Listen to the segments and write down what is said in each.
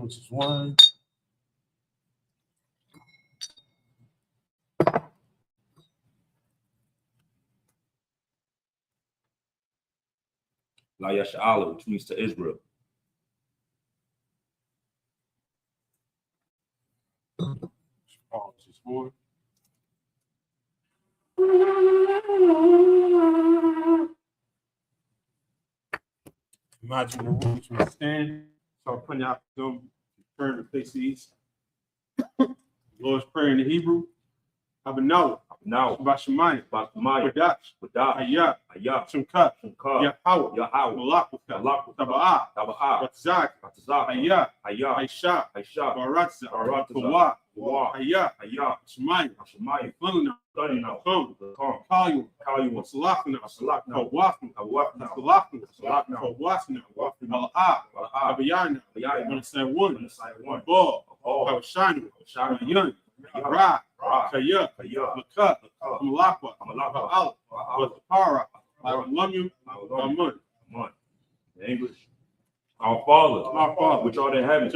which is 1. La Yasha'ala, which means to Israel. Which is 4. Imagine the room which we stand. So putting out them, turn to face the east. The Lord's Prayer in the Hebrew. Abanawa. Now, Bashamai. Basmaya, Wadash. Wadash, Ayah. Ayah, Shunkat. Shunka, Yahweh. Yahweh, Malakuta. Malakuta, Taba'ah. Taba'ah, Batzak. Batzak, Ayah. Ayah, Aisha. Aisha, Baratza. Baratza, Kawa. Kawa, Ayah. Ayah, Shemai. Shemaya, Fluna. Dunina, Come. Come, Kayu. Kayu, Salakna. Salakna, Kawafna. Awafna, Salakna. Salakna, Kawasna. Awafna, Mala'ah. Wala'ah, Abayana. Ayah, On the side 1. on the side 1, Ball. Oh, Kawashanu. Shami, Yun. Ayah, Ra. Ra, Kaya. Ayah, Makat. Ayah, Malakwa. Malakwa, Ba'al. Ba'al, Para. Ba'al, Lamyu. Ba'al, Amun. Come on. In English. Our Father, Our Father, which art in heaven,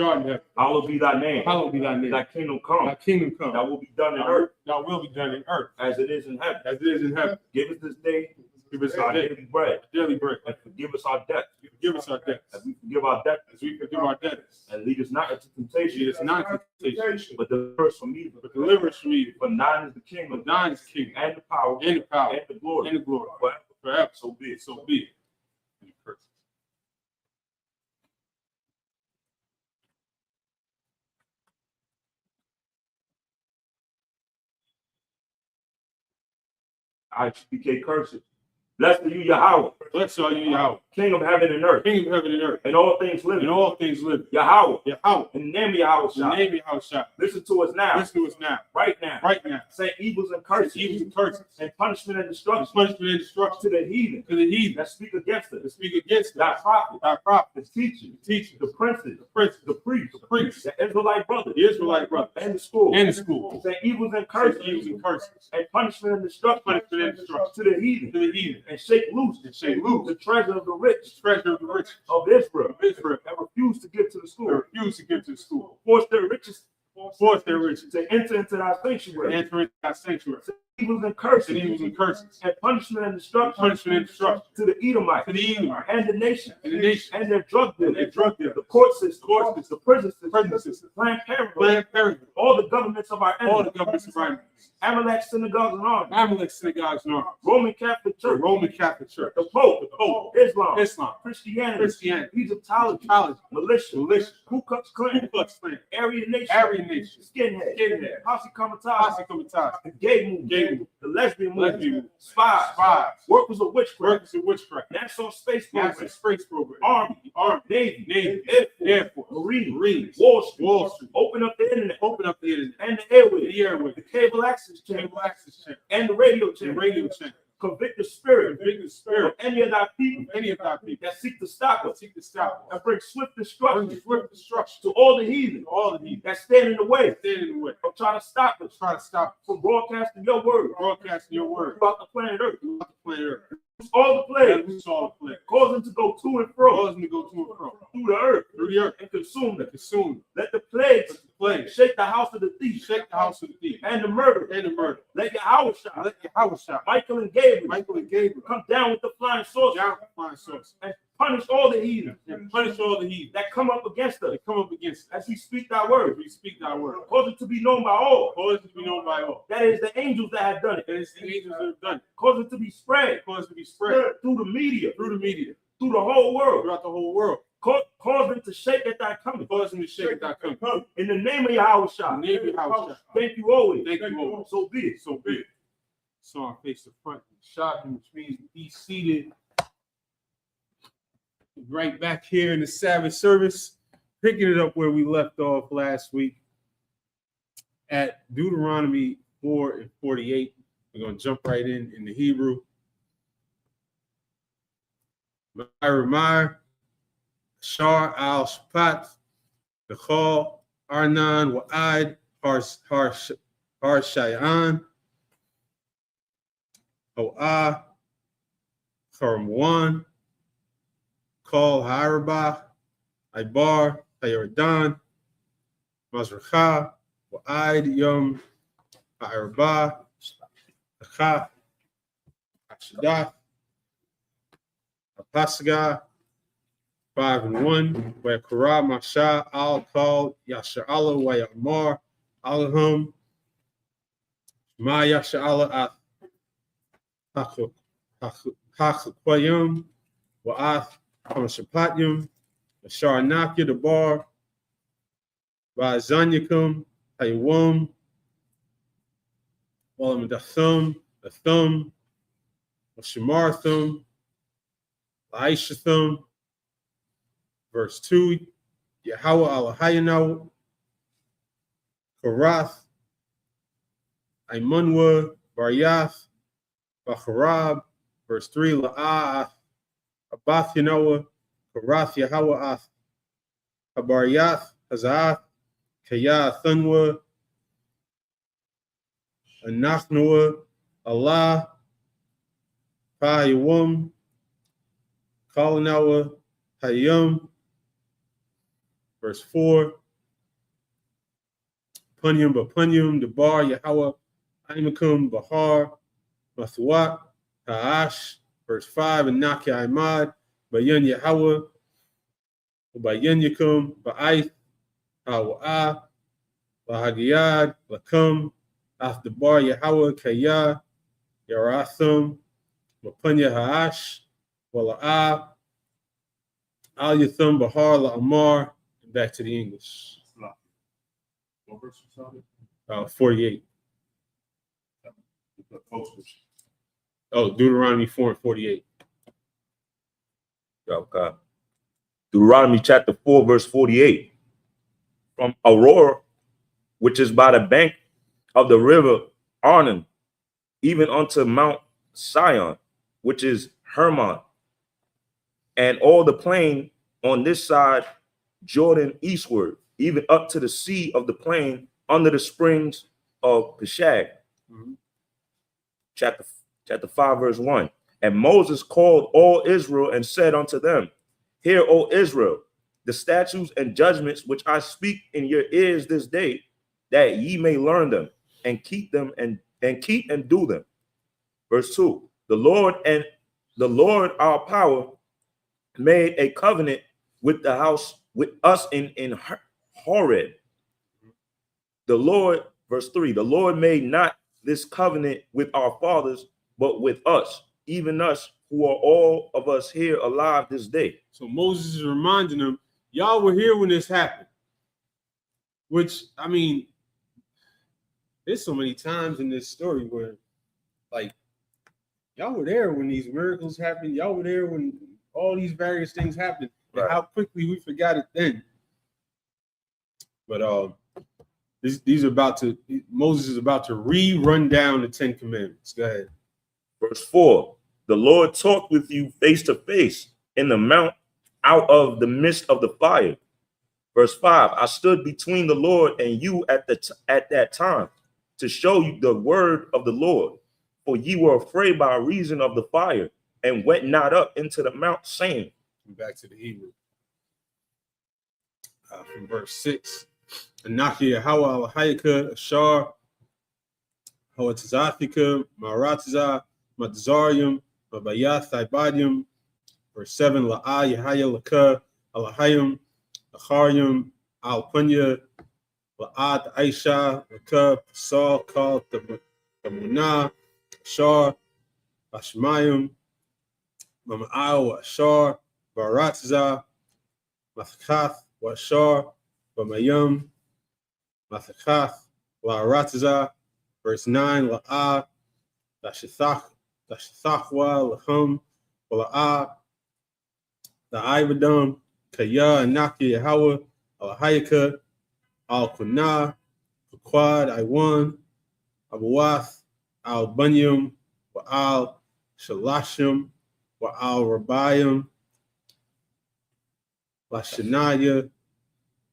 hallowed be thy name. hallowed be thy name. Thy kingdom come. Thy kingdom come. Thy will be done in earth Thy will be done in earth as it is in heaven. as it is in heaven. Give us this day Give us our our daily bread, daily bread. and forgive us our debts, Forgive us our debts as we forgive our debtors. as we forgive our debtors. And lead us not into temptation, Lead us not into temptation, but deliver us from evil. but deliver us from evil. For thine is the kingdom, For thine is the kingdom, and the power, and the power, and the glory, and the glory, forever. forever. So be it. So be it. I speak curses. Blessed are you, Yahweh, Blessed are you, Yahweh, King of heaven and earth, King of heaven and earth, and all things living. and all things living. Yahweh, Yahweh, in the name of Yahweh, in the name of Yahweh, listen to us now, listen to us now, right now. right now. Say evils and curses, Evils and curses, and punishment and destruction punishment and destruction to the heathen to the heathen that speak against us, that speak against thy us. prophets, Thy prophets, the teachers, teachers, the princes, the priests, the priests, the Israelite brothers, the Israelite brothers, and the school, and the school. say evils and Curse curses, evils and curses, and punishment and destruction, punishment and destruction to the heathen, to the heathen, and shake loose, and shake loose the treasure of the rich treasure of the rich of Israel, of Israel, and refuse to give to the that school, refuse to give to the school. force their riches Force their riches to enter into thy and sanctuary, enter into thy sanctuary. evils and And curses, evils and curses, and punishment and destruction, punishment and destruction to the Edomites, to the Edomites and the nation, and the nation, and their drug and dealers, their drug dealers, the court system, the prison prison system, system, Planned Parenthood, Planned Parenthood, all the governments of our all the enemies, governments of our enemies, Amalek synagogues and armies, Amalek synagogues and armies, Roman Catholic the Church, Roman Catholic Church, the Pope, Islam, Islam, Christianity, Christianity, Egyptology, Egyptology, militia, militia, Ku Klux Ku Klan, Klux Klan, Aryan Nation, Aryan Nation, Skinhead, Posse Posse Comitatus, Comitatus, the gay movement, the lesbian movement, lesbian, spies, workers of witchcraft, workers of witchcraft, National Space National Program, Space Program, Army, Navy, Air Force, Marines, Wall Street, Wall Street, open up the internet, open up the internet, and the airwaves, the airways, the cable access channel, cable access channel, and the radio the channel. radio channel, Convict the spirit convict the of spirit any of thy people of any of thy people that seek to stop that us seek to stop us, and bring swift bring destruction swift destruction to all the heathen to all the heathen that stand in the way stand in the way, of trying to stop us try to stop us from broadcasting your word from broadcasting your word throughout the planet Earth. throughout the planet Earth. All the plagues, Loose all the plagues, cause them to go to and fro cause them to go to and fro through the earth through the earth and consume them. and consume them. Let the plagues Let the plagues shake the house of the thief shake the house of the thief and the murderer. and the murder. Let Yahweh shine. Let Yahweh shine. Michael and Gabriel Michael and Gabriel come down with the flying sword down with flying swords and punish all the heathen and punish all the heathen that come up against us that come up against us as we speak thy as word. we speak thy word. Cause it to be known by all. Cause it to be known by all. That is the angels that have done it. That is the angels that have done it. Cause it to be spread Cause it to be spread through the media, through the media, through the whole world. throughout the whole world. Cause them to shake at thy coming. Cause them to shake at thy coming. In the name of Yahweh In Shah. the name of Yahweh. Thank you always. Thank you always. So be it. So be it. So I face the front and shocking, which means be seated. Right back here in the Sabbath service, picking it up where we left off last week at Deuteronomy 4 and 48. We're going to jump right in the Hebrew. Ma'arimar, Shar al Shpat, Bechal, Arnan, Wa'ad, Harshayan, Ho'ah, Karamwan, Kol Harabah, Ibar, Hayardan, Mazracha, Wa'id Yom Ha'arba, Achah, Ashadah, Apasaga, 5 and 1, where Korah Masha al called Yasha'ala wa Ya'mar Alahum Ma Yasha'ala at Hachakwayum Wa'ath Hamashapatyum Sharanakia the bar Vazanyakum Haywum Walamadathum the thumb Shamarthum Aishathum. Verse 2, Yahweh Alahayanaw, Korath, Aimunwa, Baryath, Bacharab. Verse 3, La'ah, Abath Yanoah, Korath Yahweh Ath, Habaryath, Hazath, Kaya Thunwa, Anachnoah, Allah, Pahayawum, Kalanawa, Hayum. Verse 4, Punyum Bapunyum, Debar, Yahweh, Aimakum, Bahar, Mathuat, Ha'ash. Verse 5, and Naki Imad, Bayan Yahweh, Bayan Yakum, Ba'aith, Hawa'ah, Bahagiyad, Lakum, Afdebar Yahweh, Kaya, Yarathum, Mapunya Ha'ash, Wala'ah, Al Yathum, Bahar, La'amar. Back to the English. 48. Oh, Deuteronomy 4 and 48. Okay. Deuteronomy chapter 4, verse 48. From Aurora, which is by the bank of the river Arnon, even unto Mount Sion, which is Hermon, and all the plain on this side Jordan eastward, even up to the sea of the plain under the springs of Peshag. Chapter 5, verse 1. And Moses called all Israel and said unto them, Hear, O Israel, the statutes and judgments which I speak in your ears this day, that ye may learn them and keep them and keep and do them. Verse 2. The Lord our power made a covenant with us in Horeb. The Lord, verse 3, the Lord made not this covenant with our fathers, but with us, even us who are all of us here alive this day. So Moses is reminding them, y'all were here when this happened. Which, I mean, there's so many times in this story where, like, y'all were there when these miracles happened. Y'all were there when all these various things happened. And how quickly we forgot it then. But Moses is about to run down the 10 Commandments. Go ahead. Verse 4, the Lord talked with you face to face in the mount out of the midst of the fire. Verse 5, I stood between the Lord and you at that time to show you the word of the Lord, for ye were afraid by reason of the fire and went not up into the mount, saying. Back to the Hebrew. From verse 6. Anaki Hawa Hayaka Ashar Hawatazathika Maratiza Matzarium Mabayath Ibadium. Verse 7. La'a Yahaya Laka Alahayim Acharium Al Punya La'at Aisha Laka Pasal called the Munah Ashar Ashmayim Mama'al Ashar Baratza Mathakath Washar Bamayum Mathakath La Ratza. Verse 9 La'ah Dashithachwa Lahum La'ah the Ivadum Kaya Anaki Yahweh Alahayaka Al Kunah Quad Iwan Abuath Al Bunyum Wa'al Shalashim Wa'al Rabayim Lashanaya.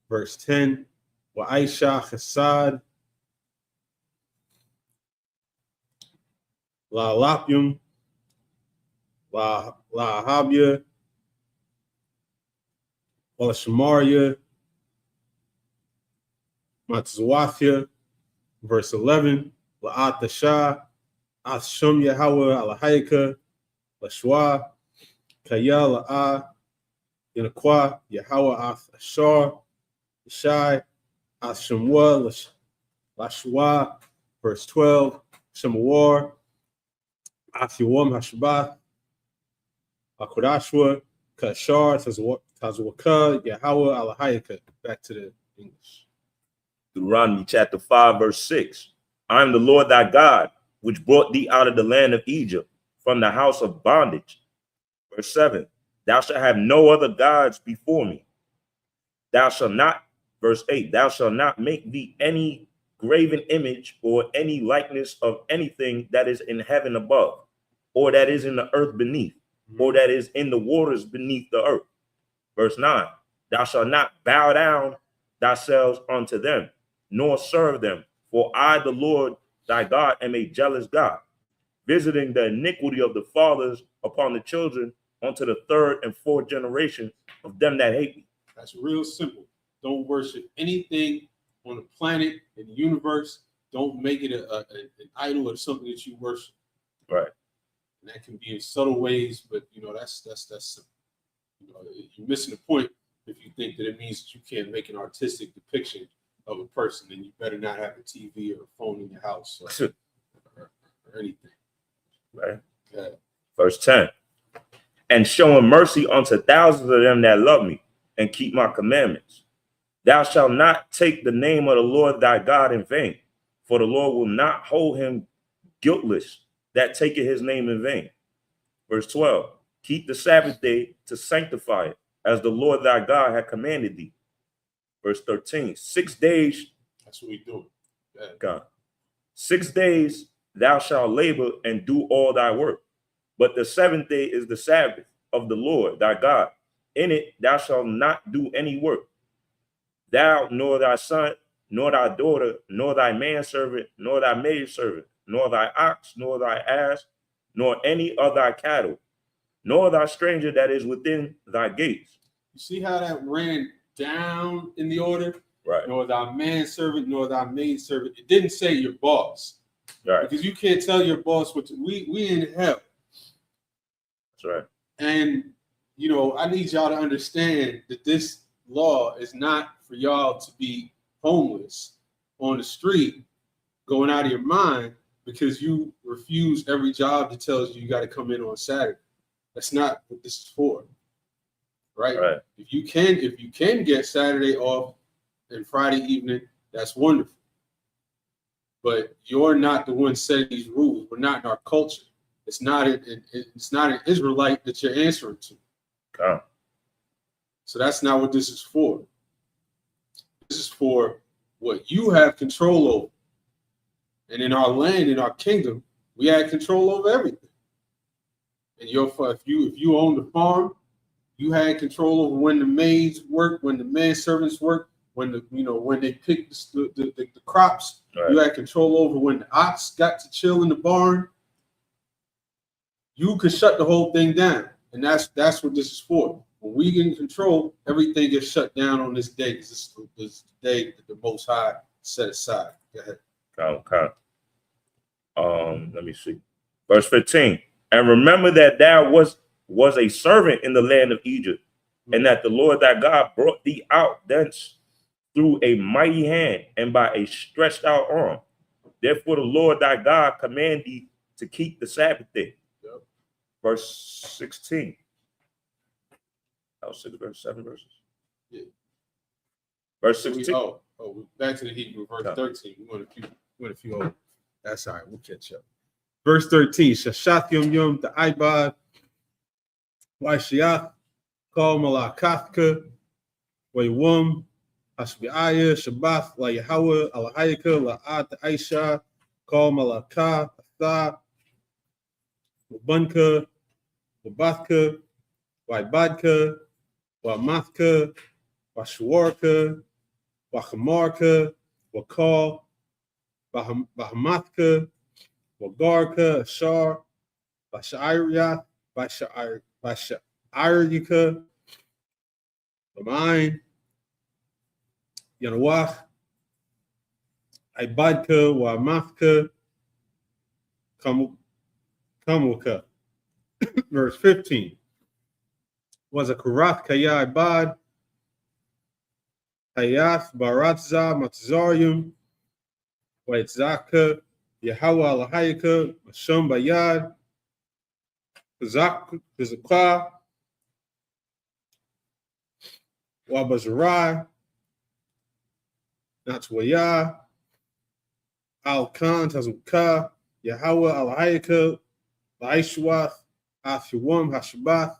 Verse 10, Wa'aisha Chasad La'alapyum La'ahabya Walashamaria Matzwathia, verse 11, La'at Shah, Ashum Yahweh Alahayka, Lashwa, Kaya La'a, Yanaqua, Yahweh Ath Ashar, Shai, Ashumwa, Lashwa, verse 12, Shemawar, Athiwam Hashbath, Akodashwa, Kashar, Tazwaka, Yahweh Alahayka. Back to the English. Deuteronomy chapter 5, verse 6. I am the Lord thy God, which brought thee out of the land of Egypt, from the house of bondage. Verse 7. Thou shalt have no other gods before me. Thou shalt not, verse 8, thou shalt not make thee any graven image or any likeness of anything that is in heaven above, or that is in the earth beneath, or that is in the waters beneath the earth. Verse 9. Thou shalt not bow down thyself unto them, nor serve them. For I, the Lord thy God, am a jealous God, visiting the iniquity of the fathers upon the children unto the third and fourth generation of them that hate me. That's real simple. Don't worship anything on the planet, in the universe. Don't make it an idol or something that you worship. Right. And that can be in subtle ways, but that's simple. You're missing the point if you think that it means that you can't make an artistic depiction of a person, then you better not have a TV or a phone in your house or anything. Right. Yeah. Verse 10. And showing mercy unto thousands of them that love me and keep my commandments. Thou shalt not take the name of the Lord thy God in vain, for the Lord will not hold him guiltless that taketh his name in vain. Verse 12. Keep the Sabbath day to sanctify it, as the Lord thy God had commanded thee. Verse 13. 6 days. That's what we do. Yeah. God. 6 days thou shalt labor and do all thy work. But the seventh day is the Sabbath of the Lord thy God. In it thou shalt not do any work. Thou, nor thy son, nor thy daughter, nor thy manservant, nor thy maidservant, nor thy ox, nor thy ass, nor any of thy cattle, nor thy stranger that is within thy gates. You see how that ran down in the order? Right. Nor thy manservant, nor thy maidservant. It didn't say your boss. Right. Because you can't tell your boss what to, we in hell. That's right. And I need y'all to understand that this law is not for y'all to be homeless on the street, going out of your mind because you refuse every job that tells you got to come in on Saturday. That's not what this is for. Right? Right. If you can get Saturday off and Friday evening, that's wonderful. But you're not the one setting these rules. We're not in our culture. It's not an Israelite that you're answering to. Okay. So that's not what this is for. This is for what you have control over. And in our land, in our kingdom, we had control over everything. And if you owned the farm, you had control over when the maids work, when the manservants work, when they pick the crops. Right. You had control over when the ox got to chill in the barn. You could shut the whole thing down, and that's what this is for. When we get in control, everything gets shut down on this day because this is the day that the Most High set aside. Go ahead. Okay. Let me see. Verse 15. And remember that thou was a servant in the land of Egypt, and that the Lord thy God brought thee out thence through a mighty hand and by a stretched out arm. Therefore the Lord thy God command thee to keep the Sabbath day. Yep. Verse 16. That was 6 verse 7 verses. Yeah. Verse 16. Back to the Hebrew, verse 13. We went a few over. That's all right. We'll catch up. Verse 13. Shashat yom yom the Ibad Waishiach Kol Malakathka Waywum Hashbiaya Shabbath La Yahweh Alahayaka La Ad Aisha Kol Malaka Atha Wabunka Wabathka Waibadka Wamathka Washuarka Wachamarka Wakal Bahamathka Wagarka Ashar Bashairiyath Bashairika Lamain Yanawach Ibadka wa Mafka Kamuka. Verse 15. Was a Karath Kaya Ibad Hayath Baratza Matzarium Waitzaka Yahweh Alahayaka Mashum Bayad Kazakwa Wabazarai Natwaya Al Khan Tazuka Yahweh Alahayaka Laishwath Athuam Hashabath.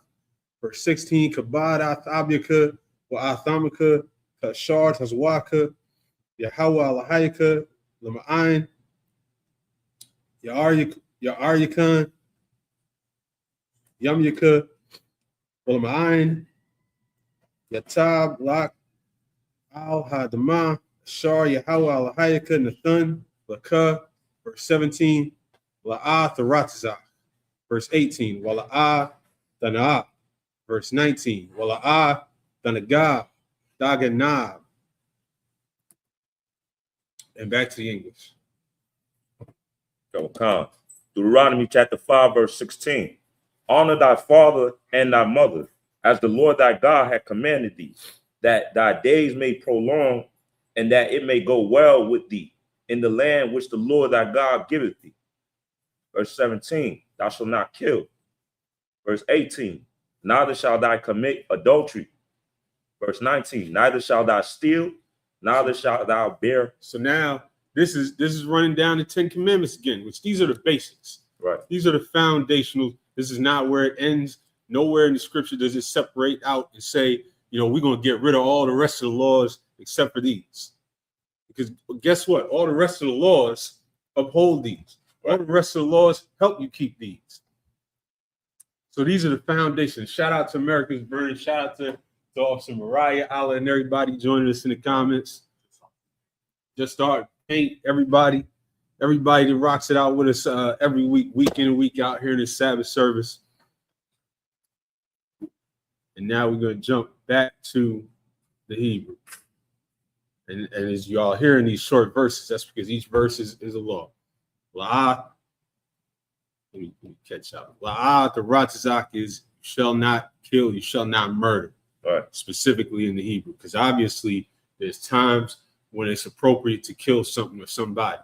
Verse 16, Kabad Athabika, wa Athamika, Kashar Tazwaka, Yahweh Alahayaka, Lama'ain, Ya'aryakan, Yamyaka, Lama'ain, Yatab, Lak, Al Hadama, Shar, Yahweh Alahayaka, Nathan, Laka. Verse 17, La'ah Tharatzah. Verse 18, Wala'ah Dana'ah. Verse 19, Wala'ah Danagab, Daganab. And back to the English. Deuteronomy chapter 5, verse 16. Honor thy father and thy mother, as the Lord thy God hath commanded thee, that thy days may prolong, and that it may go well with thee in the land which the Lord thy God giveth thee. Verse 17, thou shalt not kill. Verse 18, neither shalt thou commit adultery. Verse 19, neither shalt thou steal, neither shalt thou bear. So now this is running down the 10 Commandments again, which these are the basics. Right. These are the foundational. This is not where it ends. Nowhere in the scripture does it separate out and say, we're going to get rid of all the rest of the laws except for these. Because guess what? All the rest of the laws uphold these. Right. All the rest of the laws help you keep these. So these are the foundations. Shout out to America's Burning. Shout out to Officer Mariah, Allah, and everybody joining us in the comments. Just start paint everybody that rocks it out with us every week in and week out here in this Sabbath service. And now we're going to jump back to the Hebrew. And as you all hearing these short verses, that's because each verse is a law. La'ah, let me catch up. La'ah, the Ratzak is you shall not kill, you shall not murder. Right. Specifically in the Hebrew, because obviously there's times when it's appropriate to kill something or somebody.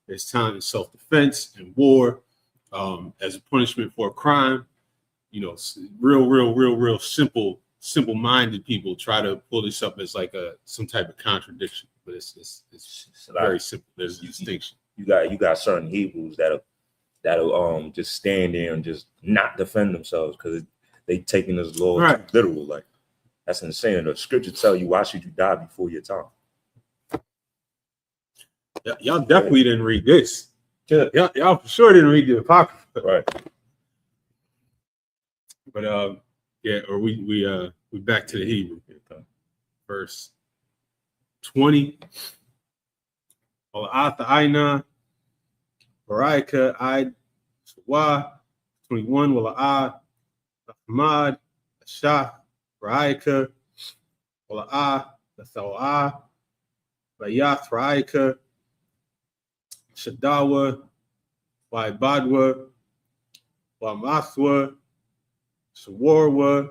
There's times in self-defense and war as a punishment for a crime. Real simple-minded people try to pull this up as like some type of contradiction, but it's very simple. There's a distinction. You got certain Hebrews that'll just stand there and just not defend themselves because they taking this law too literal. Like, that's insane. The scripture tell you, why should you die before your time? Y'all definitely didn't read this. Y'all for sure didn't read the Apocrypha. Right. But or we back to the Hebrew. Verse 20. Aina Baraka Id Sawa 21 Wala'ad Ahmad Shah Raika, Wala'ah, Lathawah, Bayath Raika, Shadawa, Waibadwa, Wamathwa, Sawarwa,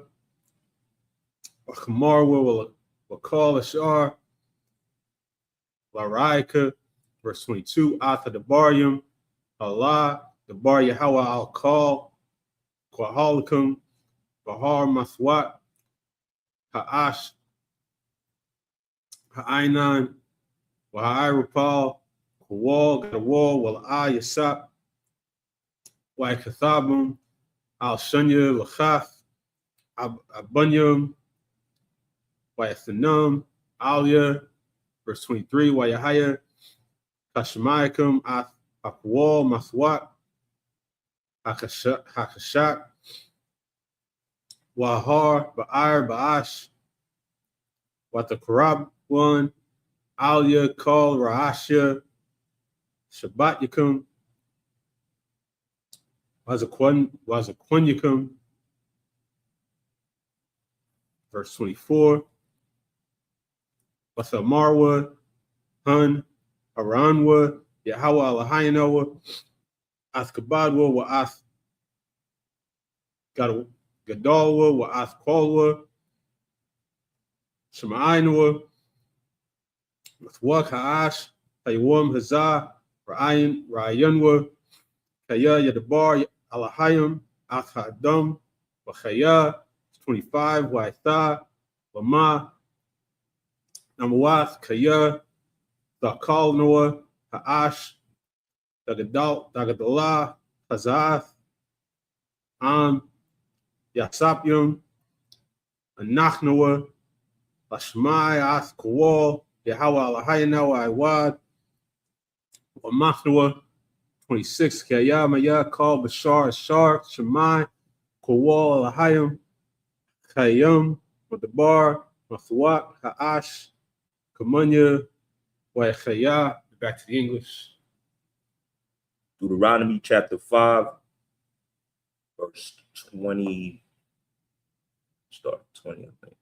Wakamarwa, Wakal Ashar, Laraika, verse 22, Atha Dabarium, Allah, Dabar Yahweh Al Kal, Kwahalikum, Bahar Mathwat, Ha'ash, Ha'ainan, Wa'irapal, Kawal, Gadawal, Wal'a Yasap, Wa'ikathabum, Al Shunya, Lachaf, Abunyum, Wa'athanum, Alia, verse 23, Wa'yahaya, Kashamaykum, Akwal, Mathwat, Hakashat, Wahar, Ba'ir, Ba'ash, Watakarab one, Alia, Kal, Ra'asha, Shabbat Yakum, Wazakwanyakum, verse 24, Wathamarwa, Hun, Haranwa, Yahweh Alahayanawa, Askabadwa, wa As Gadalwa, wa Askalwa, Shemainawa, Mathwak Haash, Haywam Hazah, Ryanwa, Kaya Yadabar, Alahayim, Akhadam, Wachaya, 25, Waitha, Lama, Namawath, Kaya, Dakal Noah, Haash, Dagadalah, Hazath, Yasapyum, Anachnoah, Lashmai, Ath Kawal, Yahweh Alahayanawa, Iwad, Wamachnoah, 26, Kaya Maya, Kal, Bashar, Ashar, Shemai, Kawal, Alahayim, Kayum, Madabar, Mathwak, Haash, Kamanya, Waichaya. Back to the English. Deuteronomy chapter 5, verse 20. Start 20, I think.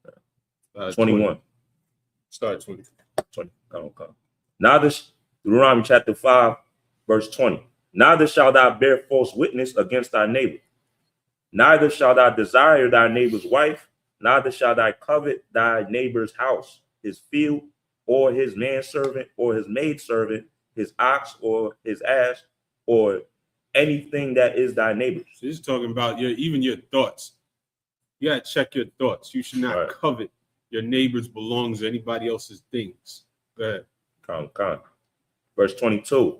21. Start 20. 20. Okay. Neither, Deuteronomy chapter 5, verse 20. Neither shalt thou bear false witness against thy neighbor. Neither shalt thou desire thy neighbor's wife. Neither shalt thou covet thy neighbor's house, his field, or his manservant, or his maidservant, his ox, or his ass, or anything that is thy neighbor's. So this is talking about your thoughts. You gotta check your thoughts. You should not covet your neighbor's belongings or anybody else's things. Go ahead. Verse 22.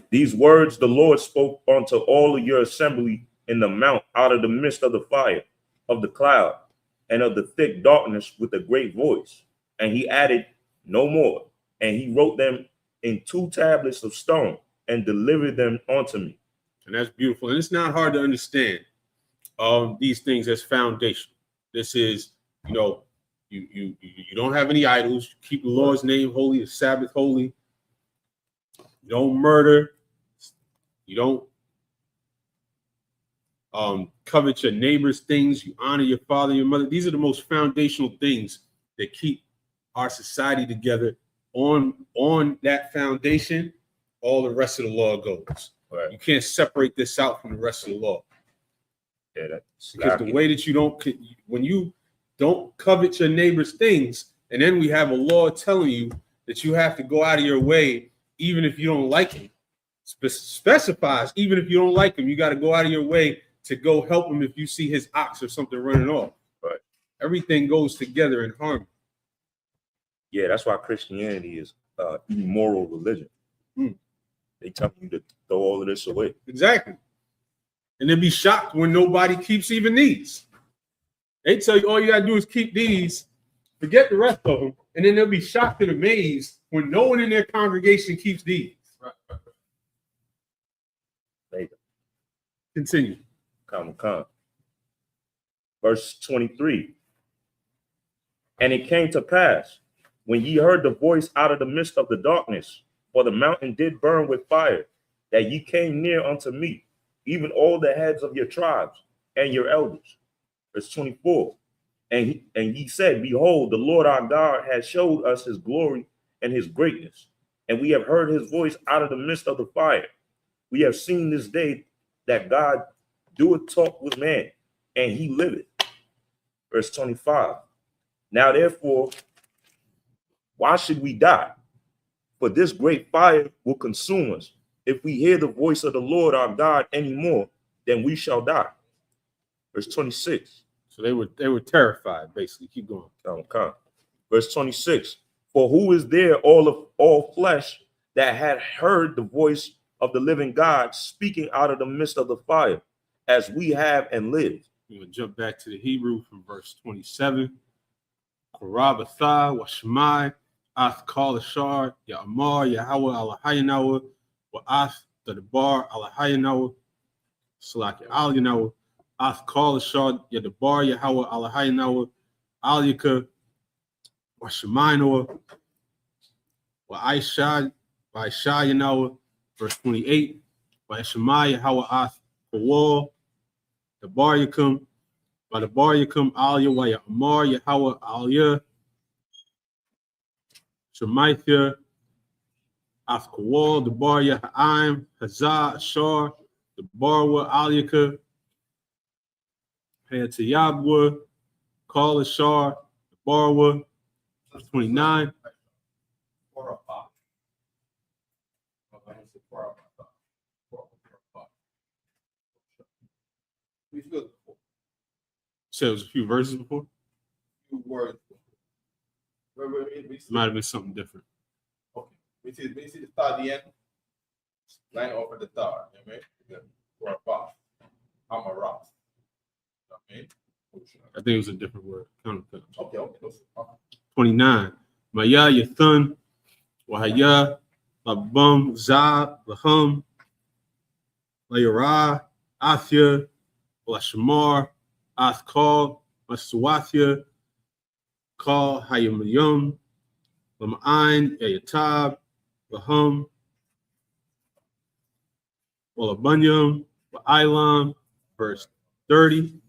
These words the Lord spoke unto all of your assembly in the mount out of the midst of the fire, of the cloud, and of the thick darkness with a great voice. And he added no more. And he wrote them in 2 tablets of stone and delivered them unto me. And that's beautiful. And it's not hard to understand these things as foundation. This is, you don't have any idols. You keep the Lord's name holy, the Sabbath holy. You don't murder. You don't covet your neighbor's things. You honor your father and your mother. These are the most foundational things that keep our society together. On that foundation, all the rest of the law goes. Right. You can't separate this out from the rest of the law. Yeah, that's because the way that when you don't covet your neighbor's things, and then we have a law telling you that you have to go out of your way, even if you don't like him, specifies, even if you don't like him, you got to go out of your way to go help him if you see his ox or something running off. Right. Everything goes together in harmony. Yeah, that's why Christianity is immoral religion. They tell you to throw all of this away. Exactly. And they'll be shocked when nobody keeps even these. They tell you all you got to do is keep these, forget the rest of them, and then they'll be shocked and amazed when no one in their congregation keeps these. Right. Continue. Come. Verse 23. And it came to pass, when ye heard the voice out of the midst of the darkness, for the mountain did burn with fire, that ye came near unto me, even all the heads of your tribes and your elders. Verse 24. And ye said, behold, the Lord our God has showed us his glory and his greatness, and we have heard his voice out of the midst of the fire. We have seen this day that God doeth talk with man, and he liveth. Verse 25. Now therefore, why should we die? For this great fire will consume us. If we hear the voice of the Lord our God anymore, then we shall die. Verse 26. So they were terrified, basically. Keep going. Come. Verse 26. For who is there all flesh that had heard the voice of the living God speaking out of the midst of the fire, as we have and lived? We're going to jump back to the Hebrew from verse 27. Korabatha, Washmai, Ath Kalashar, Ya'amar, Yahweh Alahayanawa, Wa'ath Tadabar Alahayanawa, Salaki Alyanawa, Ath Kalashar, Yadabar, Yahweh Alahayanawa, Alyaka, Washmainawa, Wa'aisha Yanawa, verse 28, Wa'ashmai, Yahweh Ath Kawal, the bar Yakum, by the bar Yakum, Alya, Wa Ya'amar, Yahweh Alya, Shemaithia, Afkawal, the bar Yahaim, Hazah, Ashar, the Barwa, Aliyaka, Hayatayabwa, Kal Ashar, the Barwa, 29. So it was a few verses before? Might have been something different. Okay. We see the start at the end. Line over the third. You know what I mean? I'm a rock. You know what I think it was a different word. okay. 29. Maya Yathan, Wahaya, Labum, Zab, Lahum, Layara, Athia, Lashamar, Athkal, Maswathia, Kal, Hayamayum, Lama'ain, Yayatab, Lahum, Walabunyum, Ilam, verse 30.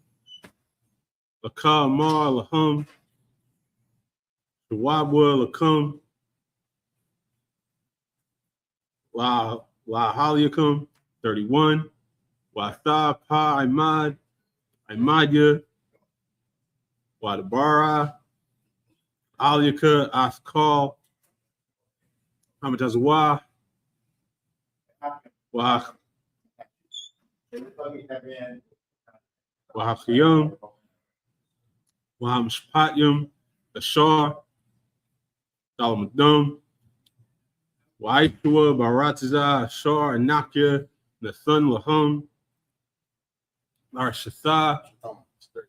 Lakal Mar, Lahum, Shawabwa, Lakum, La Haliakum, 31. Watha Pa Imad, Imadya, Wadabara, Aliyaka, Askal, Hamatazwa, Wahakiyum, Wahamshpatyum, Ashar, Dalamadum, Waishua, Baratiza, Ashar, Anakia, Nathan Lahum, Larshatha,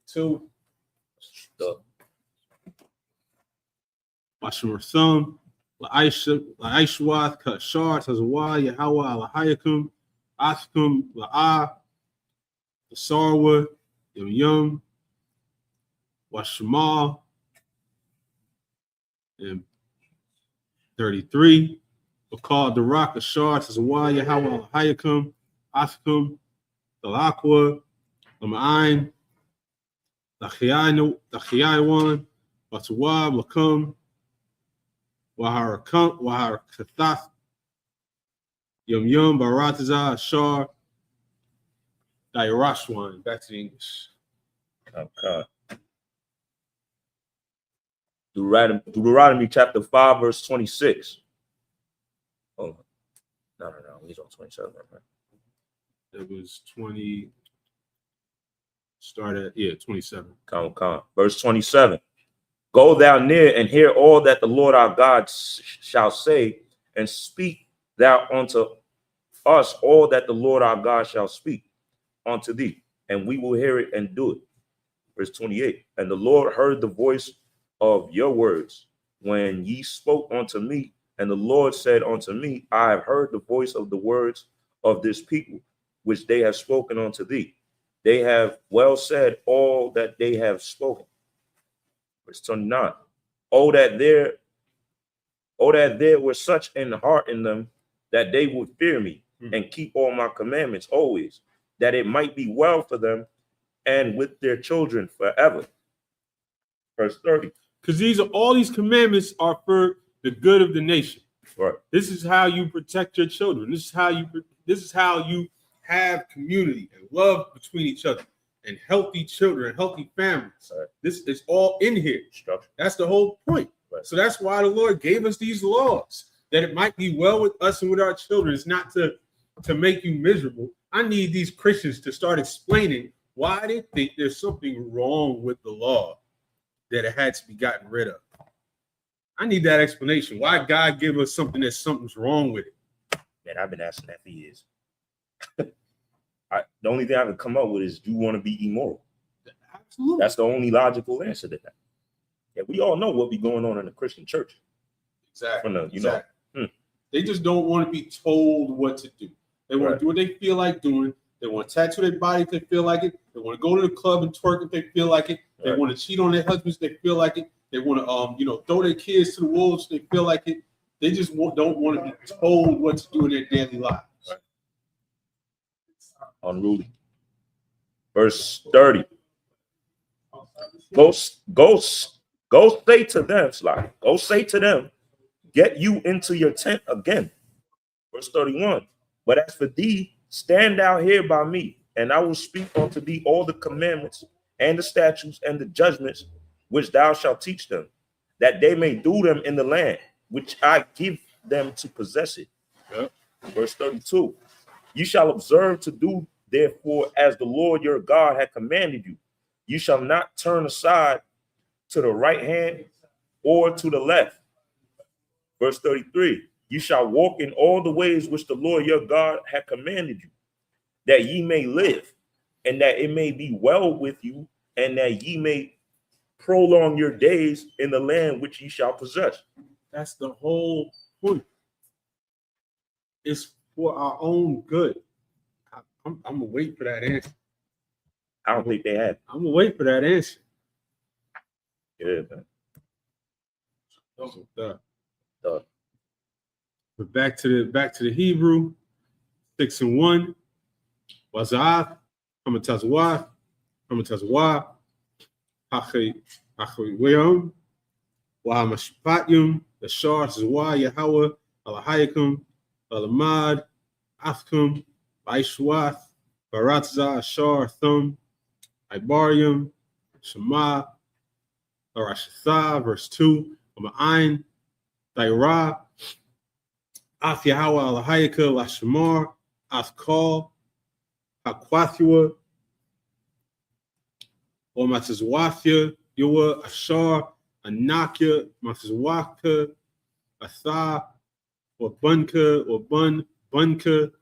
32. Washimurthum, Laishwath, Kashar, Tazawah, Yahweh, Alahayakum, Askum, La'ah, the Sarwa, Yum, Washamal, and 33. Bakal, the Rock, Ashar, Tazawah, Yahweh, Alahayakum, Askum, the Lakwa, Lama'ain, the Chiyaiwan, Batawab, Lakum, Waharakath, Yum, Baratiza, Ashar, Dairashwan. Back to the English. Okay. Deuteronomy chapter 5, verse 26. Oh, no. He's on 27. Right? It was 20. Start at 27. Come. Verse 27. Go thou near and hear all that the Lord our God shall say, and speak thou unto us all that the Lord our God shall speak unto thee, and we will hear it and do it. Verse 28. And the Lord heard the voice of your words when ye spoke unto me, and the Lord said unto me, I have heard the voice of the words of this people, which they have spoken unto thee. They have well said all that they have spoken. Verse 29. Oh, that there were such an heart in them, that they would fear me and keep all my commandments always, that it might be well for them and with their children forever. Verse 30. Because all these commandments are for the good of the nation. Right. This is how you protect your children. This is how you have community and love between each other, and healthy children and healthy families. Right. This is all in here. Structure. That's the whole point. Right. So that's why the Lord gave us these laws, that it might be well with us and with our children. It's not to make you miserable. I need these Christians to start explaining why they think there's something wrong with the law, that it had to be gotten rid of. I need that explanation. Why God give us something that something's wrong with it? Man, I've been asking that for years. The only thing I can come up with is, you want to be immoral? Absolutely. That's the only logical answer to that. Yeah, we all know what be going on in the Christian church. Exactly. From the, They just don't want to be told what to do. They want to do what they feel like doing. They want to tattoo their body if they feel like it. They want to go to the club and twerk if they feel like it. They want to cheat on their husbands if they feel like it. They want to, throw their kids to the wolves if they feel like it. They just don't want to be told what to do in their daily lives. Right. Unruly. Verse 30. Go say to them, Sly. Go say to them, get you into your tent again, Verse 31. But as for thee, stand thou here by me, and I will speak unto thee all the commandments and the statutes and the judgments which thou shalt teach them, that they may do them in the land which I give them to possess it. Yep. Verse 32. You shall observe to do therefore as the Lord your God hath commanded you. You shall not turn aside to the right hand or to the left. Verse 33. You shall walk in all the ways which the Lord your God hath commanded you, that ye may live, and that it may be well with you, and that ye may prolong your days in the land which ye shall possess. That's the whole point. It's for our own good. I'm gonna wait for that answer. I don't think they have. I'm gonna wait for that answer. Yeah, man. But back to the Hebrew, 6 and 1. Wazah, Hamatazwa, Hachayim, Wahamashpatyum, the Shar Zwa Yahweh, Alahayakum, Alamad, Afkum, Baishwath, Baratza, Ashar, Thum, Ibarium, Shema, Arashatha, verse 2, Ma'ain, Daira, Af Yahweh Alahayaka, Lashamar, Afkal, Hakwathua, or Matazwathia, Yoa, Ashar, Anakia, Matazwaka, Atha, or Bunka, or Bunka,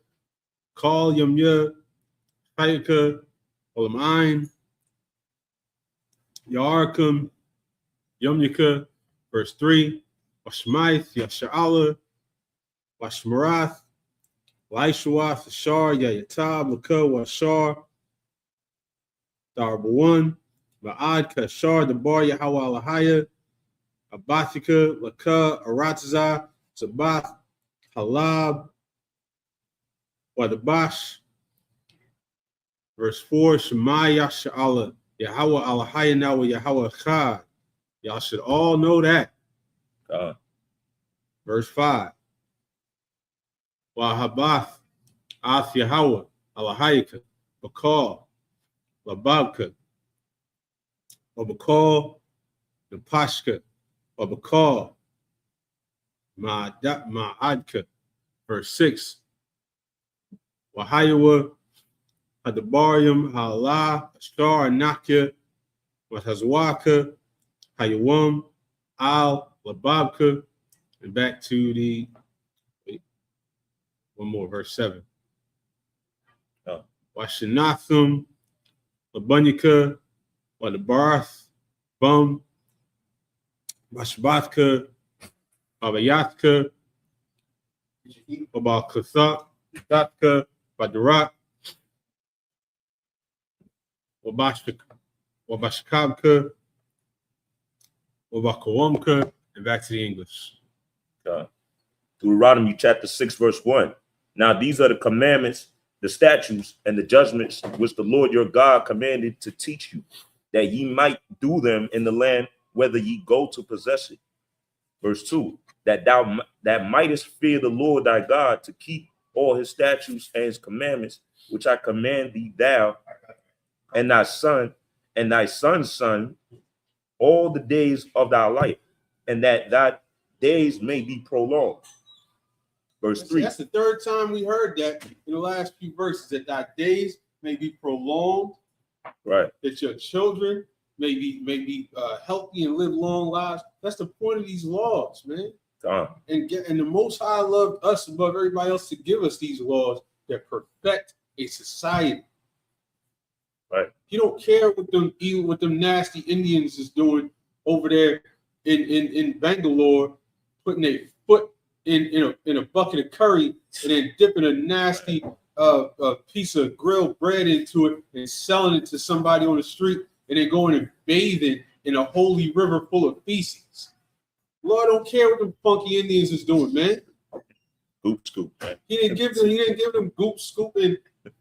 Kal Yamya, Hayaka, Olamain, Yarkum, Yomyaka, verse 3, Washmaith, Yasha'ala, Washmarath, Laishawath, Ashar, Yayatab, Laka, Washar, Darba 1, Ma'ad, Kashar, the Bar, Yahweh Alahaya, Abathika, Laka, Aratza, Sabbath, Halab, Wadabash, verse 4, Shema Yasha'ala, Yahweh Alahaya, now Yahweh Chad. Y'all should all know that. Verse 5. Wahabath, Ath Yahweh, Alahayka, Bakal, Lababka, or Bakal, Napashka, or Bakal, Ma'adka. Verse 6. Wahayawa, Hadabarium, Hala, Ashtar, Nakya, Watazwaka, Hayawam, Al, Lababka, and back to the, one more, verse 7. Washinathum, Labunyaka, Wadabarth, Bum, Washbathka, Babayatka, Wabalkathak, Datka, Badarat, Wabashkabka, Wabakawamka, and back to the English. Deuteronomy chapter 6, verse 1. Now these are the commandments, the statutes, and the judgments which the Lord your God commanded to teach you, that ye might do them in the land whether ye go to possess it. Verse 2. That thou mightest fear the Lord thy God, to keep all his statutes and his commandments, which I command thee, thou and thy son and thy son's son, all the days of thy life, and that thy days may be prolonged. Verse 3. That's the third time we heard that in the last few verses, that thy days may be prolonged, right? That your children may be healthy and live long lives. That's the point of these laws, man. And the Most High loved us above everybody else to give us these laws that perfect a society. Right. You don't care what them nasty Indians is doing over there in Bangalore, putting a foot in a bucket of curry and then dipping a nasty piece of grilled bread into it and selling it to somebody on the street, and then going and bathing in a holy river full of feces. Lord don't care what them funky Indians is doing, man. Goop scoop, man. He didn't give them goop scooping,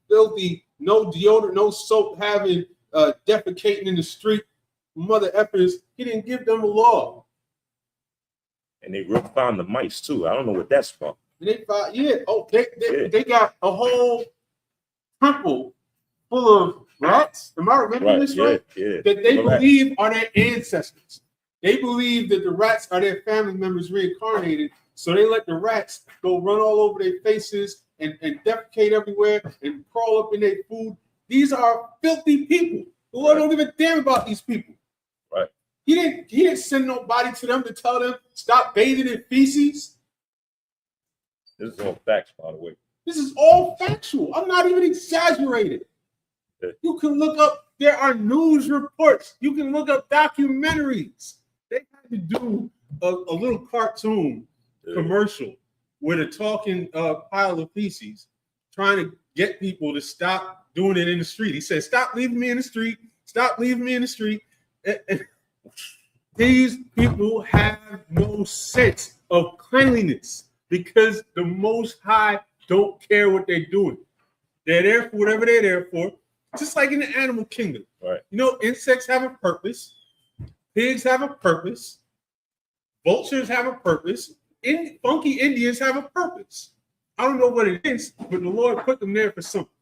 filthy, no deodorant, no soap having, defecating in the street, mother effers. He didn't give them a law. And they found the mice too. I don't know what that's from. They found, yeah. Oh, Yeah. they got a whole temple full of rats. Am I remembering this right? Yeah. That they Correct. believe are their ancestors. They believe that the rats are their family members reincarnated. So they let the rats go run all over their faces and defecate everywhere and crawl up in their food. These are filthy people. The Lord don't give a damn about these people. Right. He didn't send nobody to them to tell them stop bathing in feces. This is all facts, by the way. This is all factual. I'm not even exaggerating. Yeah. You can look up, there are news reports. You can look up documentaries. They had to do a little cartoon commercial with a talking pile of feces, trying to get people to stop doing it in the street. He said, stop leaving me in the street. Stop leaving me in the street. And these people have no sense of cleanliness because the Most High don't care what they're doing. They're there for whatever they're there for, just like in the animal kingdom. Right. You know, insects have a purpose. Pigs have a purpose. Vultures have a purpose. Funky Indians have a purpose. I don't know what it is, but the Lord put them there for something.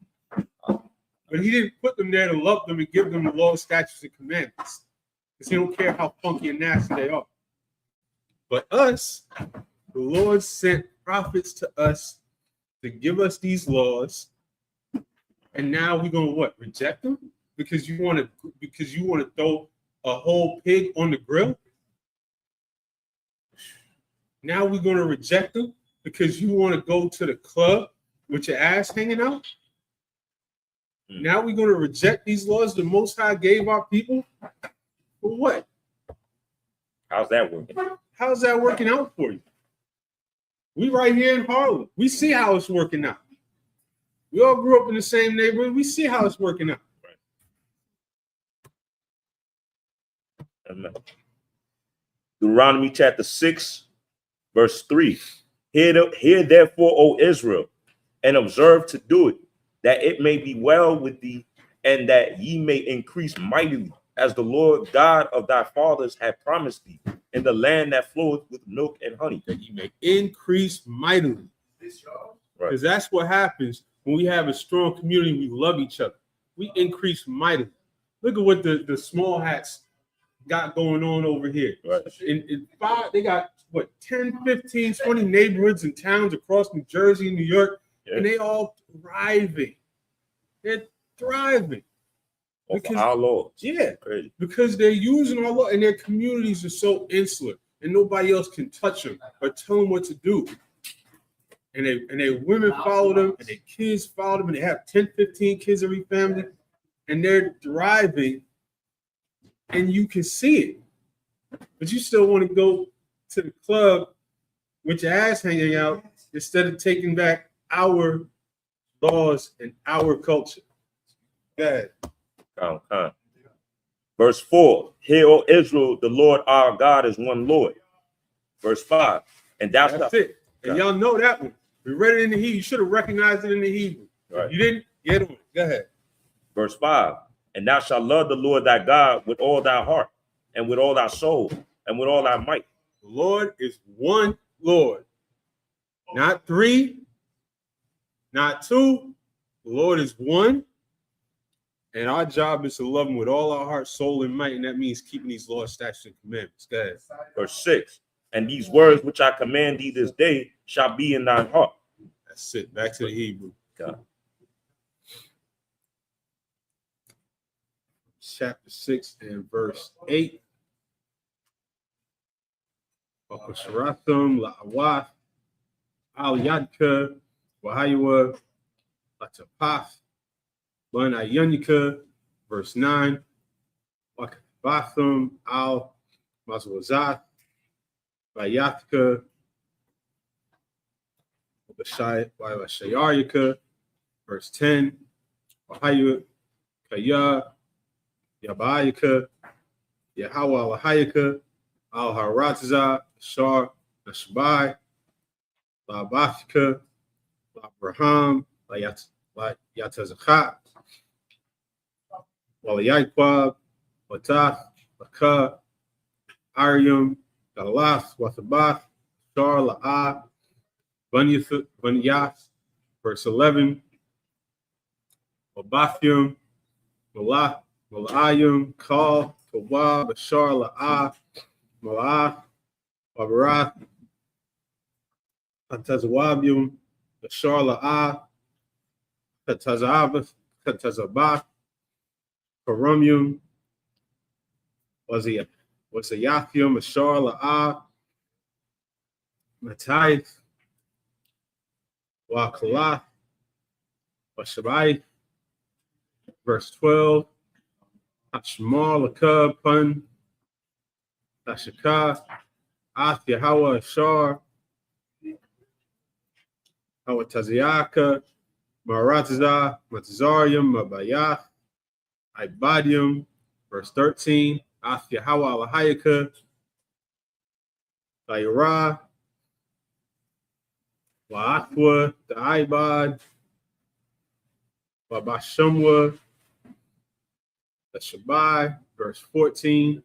But he didn't put them there to love them and give them the laws, statutes, and commandments. Because he don't care how funky and nasty they are. But us, the Lord sent prophets to us to give us these laws. And now we're gonna what? Reject them? Because you want to throw a whole pig on the grill? Now we're gonna reject them because you want to go to the club with your ass hanging out? Now we're going to reject these laws the Most High gave our people? For what? How's that working? How's that working out for you? We right here in Harlem. We see how it's working out. We all grew up in the same neighborhood. We see how it's working out. Right. Deuteronomy chapter 6, verse 3. Hear therefore, O Israel, and observe to do it, that it may be well with thee, and that ye may increase mightily, as the Lord God of thy fathers hath promised thee, in the land that floweth with milk and honey. That ye may increase mightily. Because that's what happens when we have a strong community. We love each other. We increase mightily. Look at what the small hats got going on over here. Right. They got what, 10, 15, 20 neighborhoods and towns across New Jersey and New York, and they all thriving. They're thriving. Because our Lord. Yeah, crazy. Because they're using our law, and their communities are so insular, and nobody else can touch them or tell them what to do. And their women follow them, and their kids follow them, and they have 10, 15 kids every family, and they're thriving, and you can see it. But you still want to go to the club with your ass hanging out instead of taking back our laws and our culture. Go ahead. Verse 4. Hear, O Israel, the Lord our God is one Lord. Verse 5. And that's it. And y'all know that one. We read it in the Hebrew. You should have recognized it in the Hebrew. Right. You didn't? Get on it. Go ahead. Verse 5. And thou shalt love the Lord thy God with all thy heart, and with all thy soul, and with all thy might. The Lord is one Lord. Not three, not two. The Lord is one. And our job is to love him with all our heart, soul, and might. And that means keeping these laws, statutes, and commandments. Go ahead. Verse 6. And these words which I command thee this day shall be in thine heart. That's it. Back to the Hebrew. God. Chapter 6 and verse 8. Sharatham, La'awath, Al Yadka, Wahayawa, Latapath, Banayanika, verse 9. Wakabatham, Al Mazwazath, Vayathka, Shayarika, verse 10. Wahaya, Kaya, Yabayika, Yahawah Lahayika, Al Haratza, Shar, Nashbai, Labathika, Abraham, Yatazakhat, Walayaquab, Watath, Laka, Arium, Galath, Wathabath, Shar, La'ah, Bunyath, verse 11, Mabathim, Malayim, Kal, Tawah, Bashar, La'ah, Mala'ah, Babarath, Atazawabium, Bashar, La'ah, Katazabath, Karumium, Wazayathim, Bashar, La'ah, Matthias, Wakalath, Washabai, verse 12, Hashmal, Lakub, Pun, Tashakah, Ath, Yahweh, Ashar, Hawataziaka, Maratazah, Matzarium, Mabayath, Ibadium, verse 13, Ath, Yahweh, Alahayaka, Bayra, Wa'athwa, the Ibad, Wabashamwa, the Shabai, verse 14,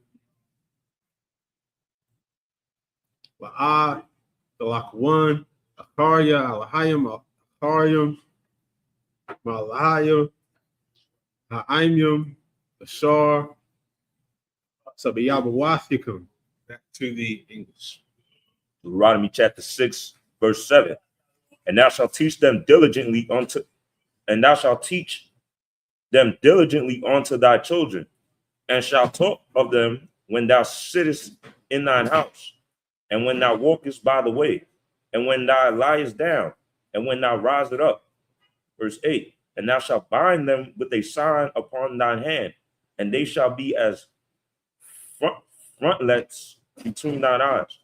La'ah, the Lakwan, Akarya, Alahayim, Akarium, Malahayim, Ha'aimium, Ashar, Sabayabawathicum. Back to the English. Deuteronomy chapter 6, verse 7. And thou shalt teach them diligently unto thy children, and shalt talk of them when thou sittest in thine house, and when thou walkest by the way, and when thou liest down, and when thou risest up. Verse 8. And thou shalt bind them with a sign upon thine hand, and they shall be as frontlets between thine eyes.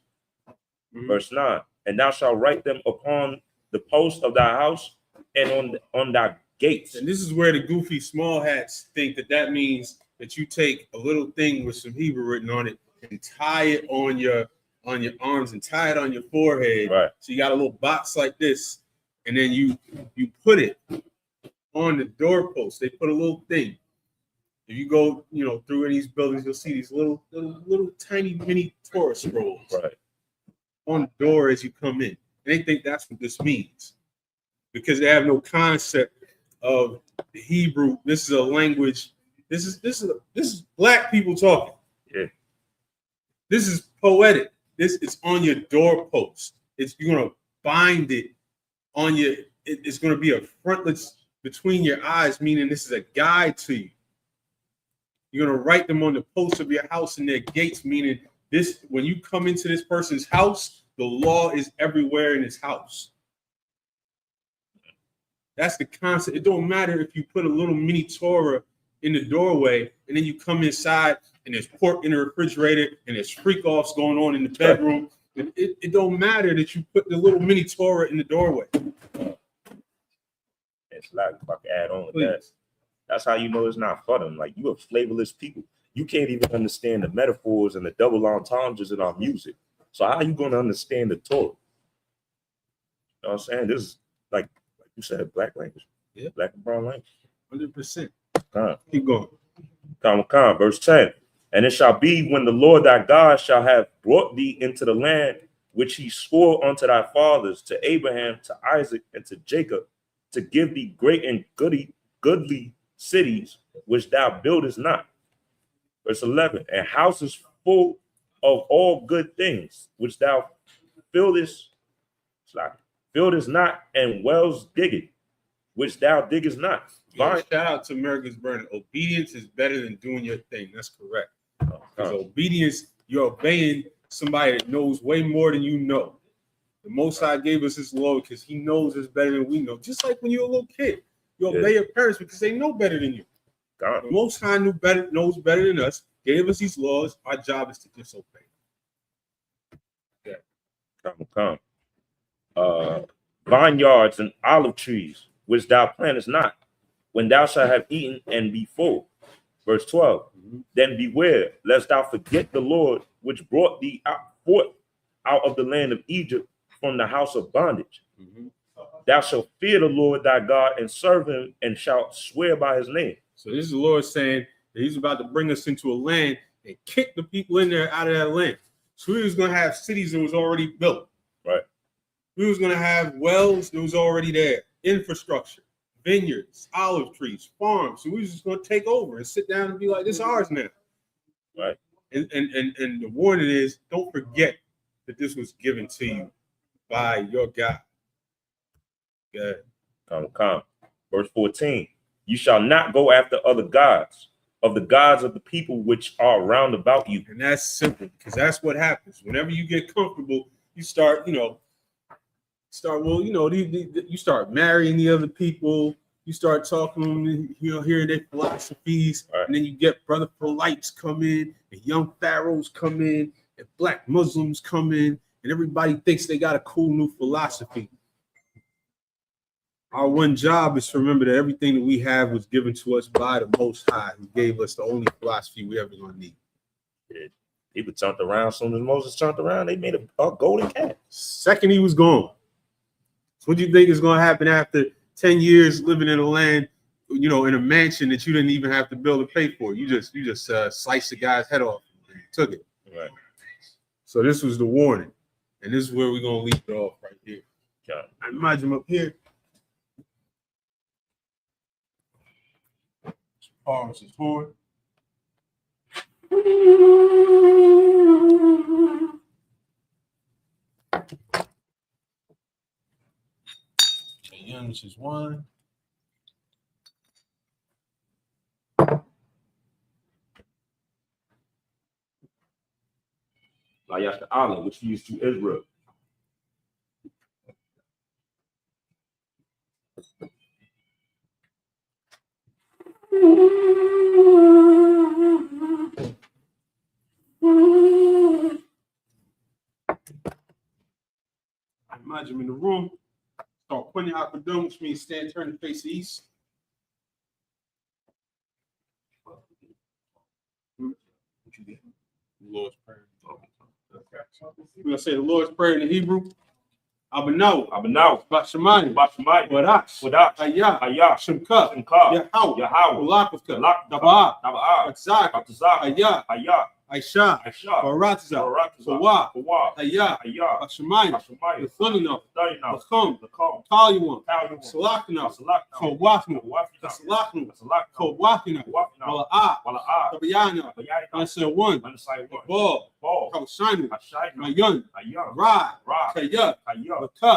Verse 9. And thou shalt write them upon the post of thy house and on thy gates. And this is where the goofy small hats think that means that you take a little thing with some Hebrew written on it and tie it on your arms and tie it on your forehead. Right. So you got a little box like this, and then you put it on the doorpost. They put a little thing. If you go, through any of these buildings, you'll see these little tiny mini Torah scrolls on the door as you come in. And they think that's what this means because they have no concept of the Hebrew. This is a language. This is black people talking. Yeah. This is poetic. This is on your doorpost. You're gonna bind it on your. It's gonna be a frontlets between your eyes, meaning this is a guide to you. You're gonna write them on the posts of your house and their gates, meaning this. When you come into this person's house, the law is everywhere in his house. That's the concept. It don't matter if you put a little mini Torah in the doorway and then you come inside and there's pork in the refrigerator and there's freak-offs going on in the bedroom. It don't matter that you put the little mini Torah in the doorway. It's like if I can add on with that. That's how you know it's not for them. Like, you are flavorless people. You can't even understand the metaphors and the double entendres in our music. So how are you going to understand the Torah? You know what I'm saying? This is like you said, black language. Yeah. Black and brown language. 100%. Keep going. Verse 10. And it shall be when the Lord thy God shall have brought thee into the land which he swore unto thy fathers, to Abraham, to Isaac, and to Jacob, to give thee great and goodly cities which thou buildest not. Verse 11. And houses full of all good things which thou buildest not, and wells digging which thou diggest not. Shout out to America's Burning. Obedience is better than doing your thing. That's correct. Because obedience, you're obeying somebody that knows way more than you know. The Most High gave us His law because He knows us better than we know. Just like when you're a little kid, you obey your parents because they know better than you. The Most High knows better than us. Gave us these laws. Our job is to disobey. Vineyards and olive trees, which thou plantest not, when thou shalt have eaten and be full. Verse 12. Then beware, lest thou forget the Lord, which brought thee forth out of the land of Egypt from the house of bondage. Thou shalt fear the Lord thy God and serve him, and shalt swear by his name. So this is the Lord saying that He's about to bring us into a land and kick the people in there out of that land. So we was going to have cities that was already built. Right. We was gonna have wells that was already there, infrastructure, vineyards, olive trees, farms. So we was just gonna take over and sit down and be like, this is ours now. Right. And the warning is, don't forget that this was given to you by your God. Good. Come. Verse 14. You shall not go after other gods, of the gods of the people which are round about you. And that's simple, because that's what happens. Whenever you get comfortable, you start, you start marrying the other people. You start talking to them, hearing their philosophies. Right. And then you get brother Polites come in, and young pharaohs come in, and black Muslims come in, and everybody thinks they got a cool new philosophy. Our one job is to remember that everything that we have was given to us by the Most High, who gave us the only philosophy we ever gonna need. Yeah. People turned around. As soon as Moses turned around, they made a golden calf. Second he was gone. So what do you think is gonna happen after 10 years living in a land, in a mansion that you didn't even have to build or pay for? You just sliced the guy's head off and took it. Right. So this was the warning, and this is where we're gonna leave it off right here. Okay. I imagine up here. Pause is forward. Young's is one. Like the island, which used to Israel. I imagine him in the room. Start pointing out the dome, which means stand, turn, and face east. Lord's Prayer. We're gonna say the Lord's Prayer in the Hebrew. Abanaw, Shami, Wadak, Ayah, Shemka, Yahweh, Daba, Ayah, Aisha, Baratza, Sawa, Ayah, Shemai, the Thunina, the Khum, Taliwan, Salakina, Kowakna, Salakna, Kowakina, Wala'ah, Tabayana, Answer one, Ball, Kawashinu, Mayan, Ra, Kaya, Laka,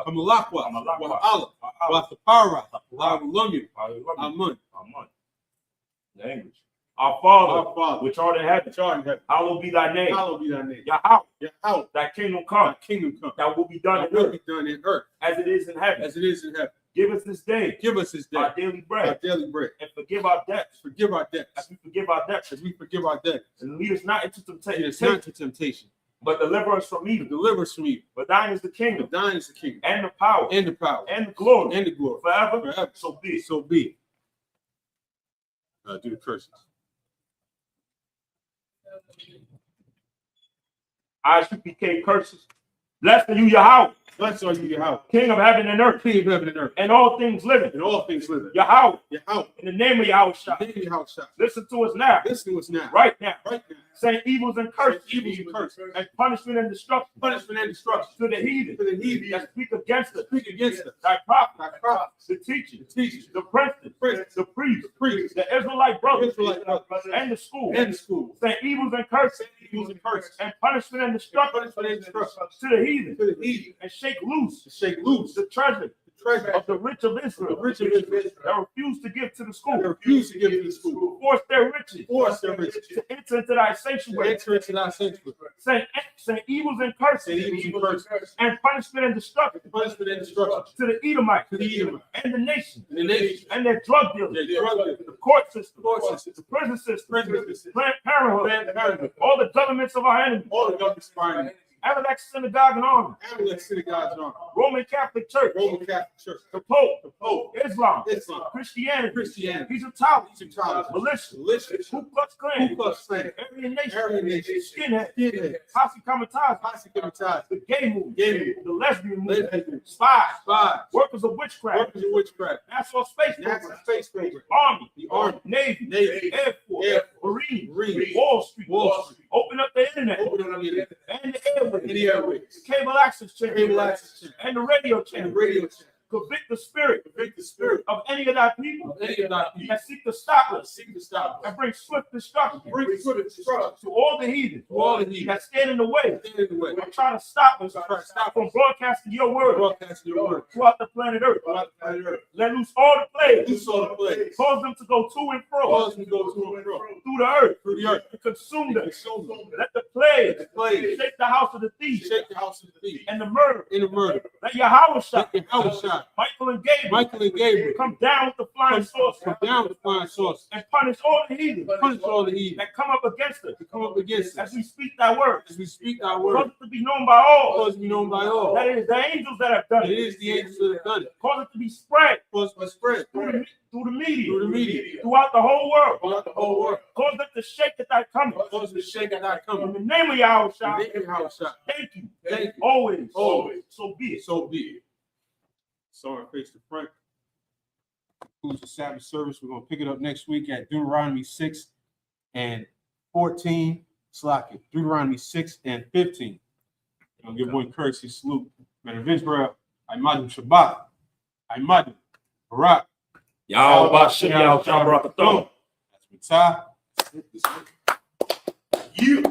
Kamalakwa, Wa'ala, Wathapara, Wa'alumyu, Amun. Language. Our Father, which art in heaven, hallowed be thy name. Yahweh, thy kingdom come. That will be done in earth. As it is in heaven. Give us this day. Our daily bread. And forgive our debts. As we forgive our debts. And lead us not into temptation. But deliver us from evil. For thine is the kingdom. And the power. And the glory. Forever. So be. Do the curses. I supplicate curses. Blessed are you, Yahweh. Blessed are you, Yahweh. King of heaven and earth. And all things living. Yahweh. In the name of Yahweh. Listen to us now. Right now. Saying evils and curses. And punishment and destruction. To the heathen. That speak against us. Thy prophets. The teachers. The princes. The priests. The Israelite brothers. And the school. Saying evils and curses. And punishment and destruction. To the heathen. And shake loose the treasure of the rich of Israel, that refuse to give to the school, force their riches to enter into thy sanctuary, saying evils and curses, and punishment and destruction to the Edomites and the nation, and their drug dealers, the court system, the prison system, Planned Parenthood, all the governments of our enemies, Amalek Synagogue and Army, Roman Catholic Church, the Pope, Islam, Christianity, Egyptology, militia, Ku Klux Klan, Aryan Nation, Skinhead, Posse Comitatus, the gay movement, the lesbian movement, spies, workers of witchcraft, National Space Program, Army, Navy, Air Force, Marine, Wall Street, Open up the internet. Open up the internet. And the airways. And the airways. Cable access channel. Cable access channel. And the radio And channel. the radio channel. Convict the spirit. Convict the spirit Of any of thy people. of any of thy people That seek to stop that us. seek to stop us. And bring swift destruction. Bring swift destruction To all the heathen. to all the heathen That stand in the way. that stand in the way. And try to stop us Try to stop from us broadcasting your word broadcasting your word throughout the planet Earth. throughout the planet Earth. Let loose all the plagues. Loose all the plagues. Cause them to go to and fro Cause them to go to and fro through the earth. through the earth. And consume them. Consume them. Let the plagues The plagues shake the house of the thief shake the house of the thief and the murder. in the murder. Let Yahweh shot Let Yahweh shot Michael and Gabriel Michael and Gabriel come down with the flying saucer come down with flying saucers and punish all the heathen punish all the heathen that come up against us to come up against as us we speak thy word. as we speak our Cause word. it to be known by all Cause it be known by all. that it is the angels that have done It is the angels that have done it. Cause it to be spread Cause it to spread through the media, through the media throughout the whole world. throughout the whole world. Cause it to shake at thy coming. Cause it to shake at thy In coming. the name of Yahweh In shot. the name of Yahweh shot. Thank you. Thank you. Always. Always. So be it. So be it. So I face the front. Who's the Sabbath service? We're gonna pick it up next week at Deuteronomy 6 and 14. Slack it. Deuteronomy 6 and 15. I'll give one courtesy salute. Man of Israel, Imadu Shabbat, Imadu Barak. Yahweh Bashem, Yahweh Shabbat. That's Matah. You.